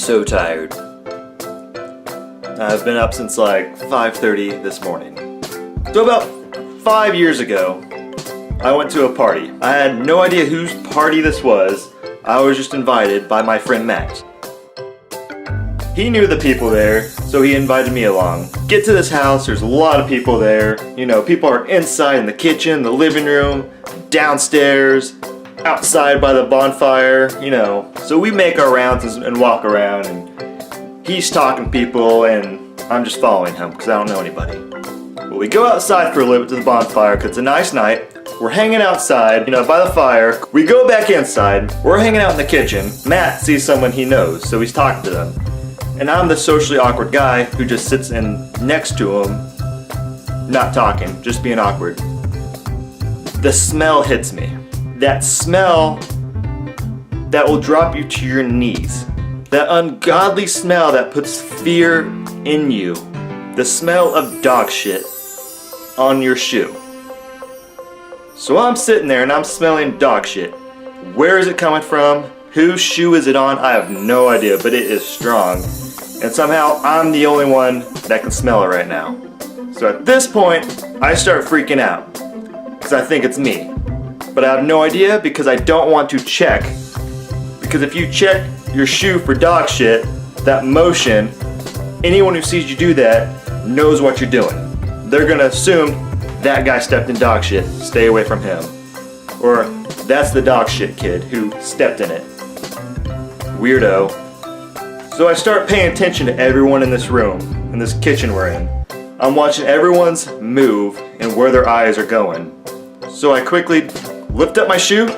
so tired. I've been up since like 5:30 this morning. So about 5 years ago, I went to a party. I had no idea whose party this was. I was just invited by my friend Max. He knew the people there, so he invited me along. Get to this house, there's a lot of people there. You know, people are inside in the kitchen, the living room, downstairs, outside by the bonfire, you know. So we make our rounds and walk around, and he's talking to people, and I'm just following him because I don't know anybody. But we go outside for a little bit to the bonfire because it's a nice night. We're hanging outside, you know, by the fire. We go back inside. We're hanging out in the kitchen. Matt sees someone he knows, so he's talking to them. And I'm the socially awkward guy who just sits in next to him, not talking, just being awkward. The smell hits me. That smell that will drop you to your knees. That ungodly smell that puts fear in you. The smell of dog shit on your shoe. So I'm sitting there and I'm smelling dog shit. Where is it coming from? Whose shoe is it on? I have no idea, but it is strong. And somehow I'm the only one that can smell it right now. So at this point, I start freaking out because I think it's me. But I have no idea because I don't want to check. Because if you check your shoe for dog shit, that motion, anyone who sees you do that knows what you're doing. They're gonna assume that guy stepped in dog shit, stay away from him. Or that's the dog shit kid who stepped in it. Weirdo. So I start paying attention to everyone in this room, in this kitchen we're in. I'm watching everyone's move and where their eyes are going. So I quickly lift up my shoe,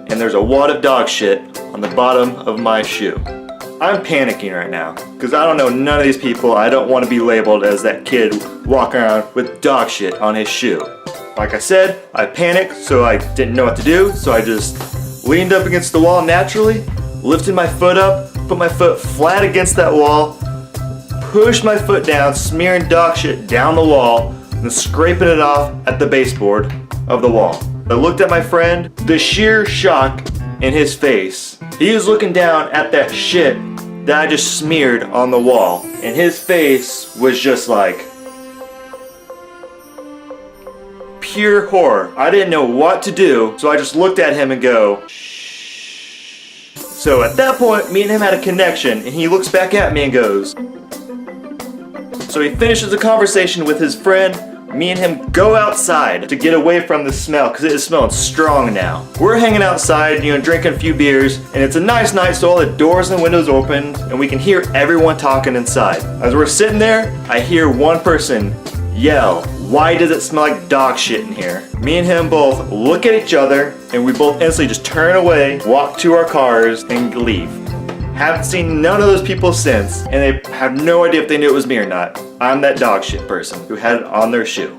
and there's a wad of dog shit on the bottom of my shoe. I'm panicking right now, because I don't know none of these people. I don't want to be labeled as that kid walking around with dog shit on his shoe. Like I said, I panicked, so I didn't know what to do, so I just leaned up against the wall naturally, lifted my foot up, put my foot flat against that wall, pushed my foot down, smearing dog shit down the wall, and scraping it off at the baseboard of the wall. I looked at my friend, the sheer shock in his face. He was looking down at that shit that I just smeared on the wall, and his face was just like pure horror. I didn't know what to do, so I just looked at him and go, shh. So at that point, me and him had a connection, and he looks back at me and goes. So he finishes the conversation with his friend. Me and him go outside to get away from the smell because it is smelling strong now. We're hanging outside, you know, drinking a few beers, and it's a nice night, so all the doors and windows open, and we can hear everyone talking inside. As we're sitting there, I hear one person yell, "Why does it smell like dog shit in here?" Me and him both look at each other, and we both instantly just turn away, walk to our cars, and leave. Haven't seen none of those people since, and they have no idea if they knew it was me or not. I'm that dog shit person who had it on their shoe.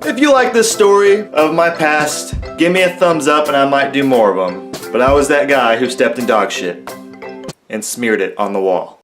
If you like this story of my past, give me a thumbs up and I might do more of them. But I was that guy who stepped in dog shit and smeared it on the wall.